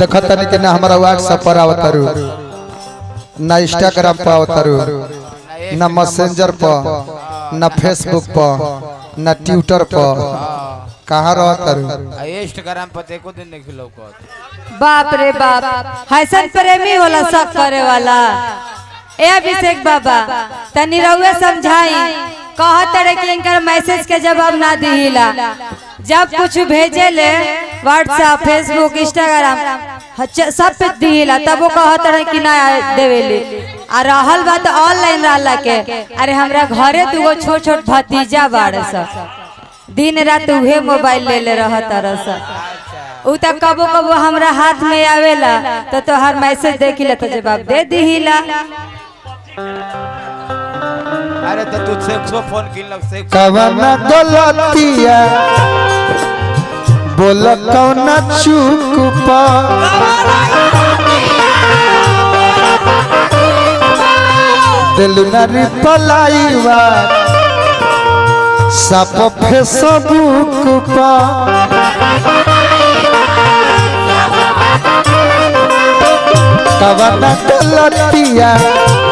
देखा तनी के ना हमारा व्हाट्सएप पर आवतारू ना इंस्टाग्राम पर आवतारू ना मैसेंजर पर ना फेसबुक पर ना ट्विटर पर कहाँ रहतारू इंस्टाग्राम पर एको दिन नहीं खिलो को बाप रे बाप हैसन प्रेमी होला सब करे वाला ए अभिषेक बाबा तनी रउए समझाई कहत रे कि इनकर मैसेज के जवाब ना दिहिला जब कुछ भेजे ले व्हाट्सएप फेसबुक इंस्टाग्राम सब पे दिहिला तब वो कहत रहे कि ना देवेली आ रहल बात ऑनलाइन रहला के अरे हमरा घरे दुगो छोट छोट भतीजा बाड़ सब दिन रात उहे मोबाइल ले ले रहत रस उ त कबो कबो हमरा हाथ में आवेला तो तोहर मैसेज देखिला तो जवाब दे दिहिला अरे तो तू से फोन किन लग से कवना गलतिया बोल कौना चूक पा दिल न रिप्लाईवा सब फेसबुक पा कवना गलतिया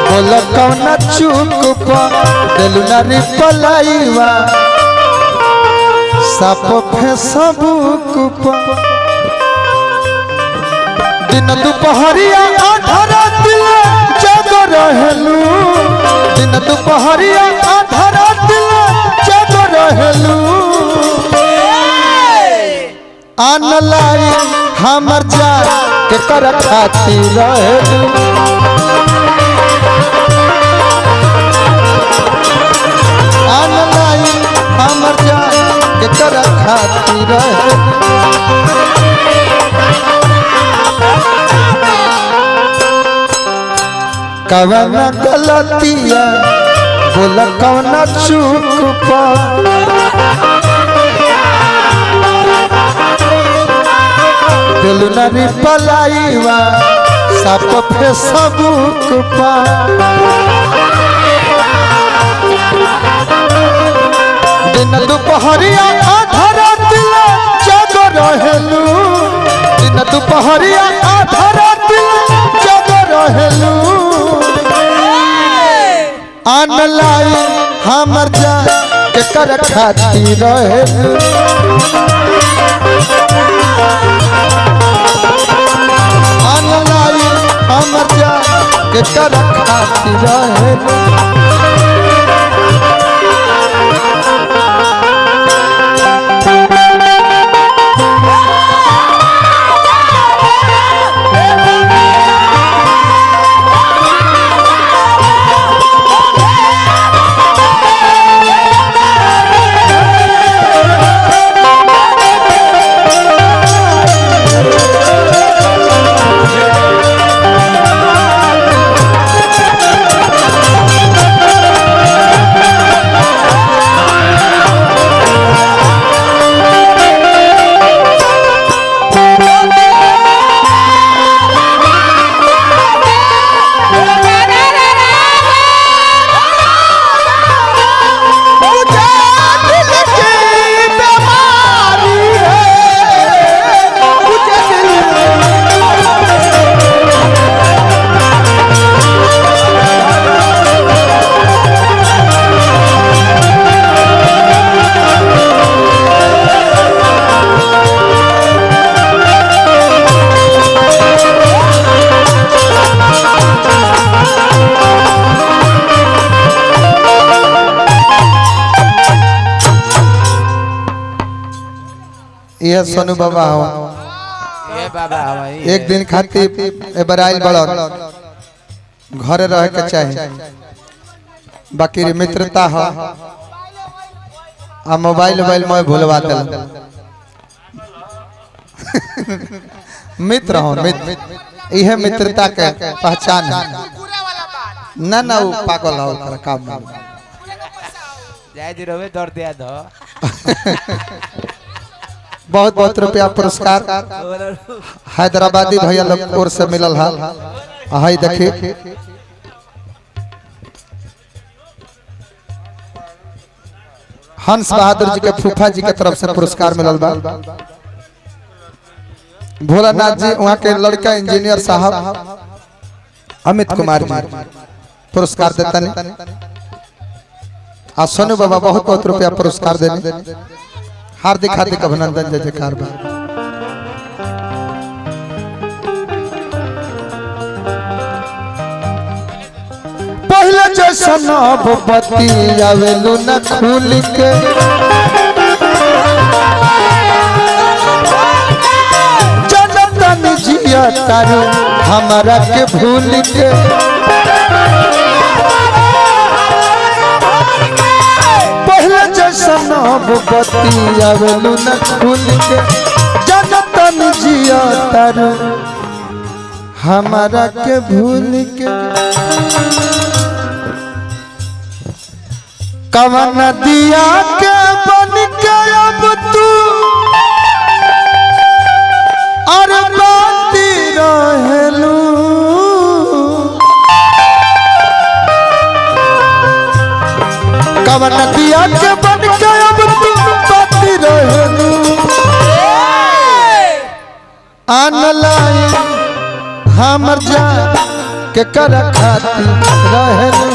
बोल कौना चूक पा दिल न रिप्लाईवा सब फेसबुक पा दिन दुपहरिया आधा दिल जग रहलू दिन दुपहरिया आधा दिल जग रहलू ऑनलाइन हमर जान के कर खातिर रहलू ऑनलाइन हमर जान के कर खातिर रहलू कवना गलतिया बोल कवना चूक पा दिल न रिप्लाईवा सब फेसबुक पा दिन दुपहरिया आधा दिल जग रहलू दिन दुपहरिया आधा दिल जग रहलू ऑनलाइन हमर जान के कर खातिर रहलू ऑनलाइन हमर जान के कर खातिर रहलू ये सोनू बाबा हो ये बाबा हवाई एक दिन खातिर बराइल बड़ा घर रह के चाहे बाकी मित्रता हो आ मोबाइल में भूलवा दल मित्र हो मित्र यह मित्रता के पहचान है ना ना वो पागल हो कर काम जय जी रवे दर्द दिया दो बहुत बहुत रुपया पुरस्कार हैदराबादी भैया लोग ओर से मिलल है हाय देखिए हंस बहादुर जी के फूफा जी के तरफ से पुरस्कार मिलल बा भोलानाथ जी वहाँ के लड़का इंजीनियर साहब अमित कुमार जी पुरस्कार देता नहीं आ सोनू बाबा बहुत बहुत रुपया पुरस्कार देने हार्दिक हार्दिक अभिनंदन जय जयकार बा पहले जैसा नब बत्ती आवेलू न खुल के जनतन जिया तारू हमारा के भूल के पहले जैसा नब बत्ती आवेलू न खुल के जनतन जिया तारू हमारा के भूल के कवन दिया के बन के अब तू अरे बाती रहेलू कवन दिया के बन के अब तू बाती रहेलू ऑनलाइन हमर जा के कर खाती रहेलू